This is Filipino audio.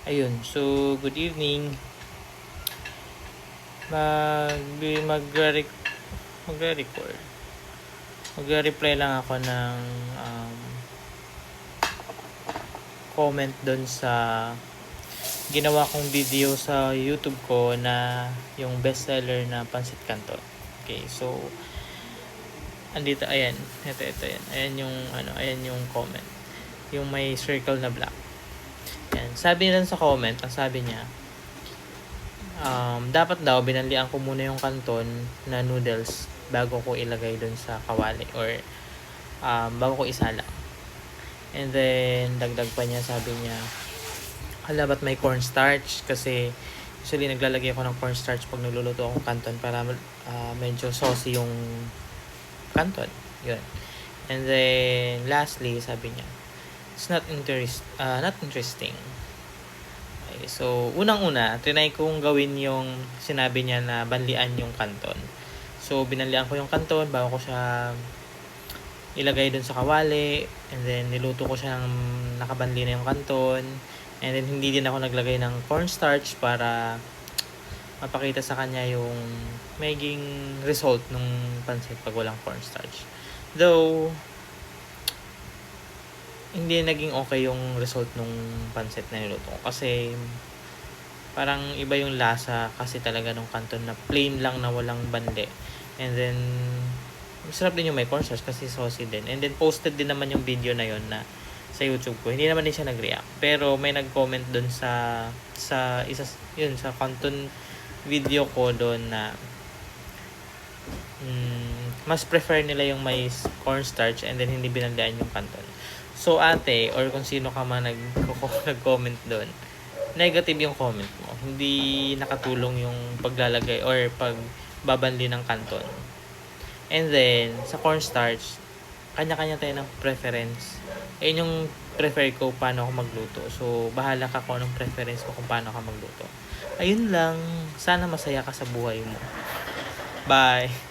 Ayun, so good evening. Mag magre magre-record. Magre-reply lang ako ng comment doon sa ginawa kong video sa YouTube ko na yung bestseller na Pansit Canton. Okay, so andito, ayan. Ito yan. Ayan yung comment. Yung may circle na black. Ayan. Sabi nila sa comment, ang sabi niya, dapat daw binanlian ko muna yung kanton na noodles bago ko ilagay dun sa kawali or bago ko isala. And then dagdag pa niya, sabi niya, hala, ba't may cornstarch? Kasi usually naglalagay ako ng cornstarch pag nagluluto akong kanton para medyo saucy yung kanton. Yun. And then lastly, sabi niya, it's not interesting. Okay, so unang-una, trinay kong gawin yung sinabi niya na banlian yung kanton. So binanlian ko yung kanton bago ko siya ilagay dun sa kawali, and then niluto ko siya ng nakabanli na yung kanton, and then hindi din ako naglagay ng cornstarch para mapakita sa kanya yung maging result ng pansit pag walang cornstarch. Though hindi naging okay yung result nung pansit na niluto ko kasi parang iba yung lasa kasi talaga nung kanton na plain lang na walang bande. And then masarap din yung may cornstarch kasi saucy din. And then posted din naman yung video na yon na sa YouTube ko. Hindi naman din siya nag-react. Pero may nag-comment doon sa isa yun sa kanton video ko doon na mas prefer nila yung may cornstarch and then hindi binanlian yung kanton. So ate, or kung sino ka man nag-comment doon, negative yung comment mo. Hindi nakatulong yung paglalagay or pagbabanli ng kanton. And then, sa cornstarch, kanya-kanya tayo ng preference. Ayun yung prefer ko paano ako magluto. So, bahala ka kung anong preference mo kung paano ka magluto. Ayun lang. Sana masaya ka sa buhay mo. Bye!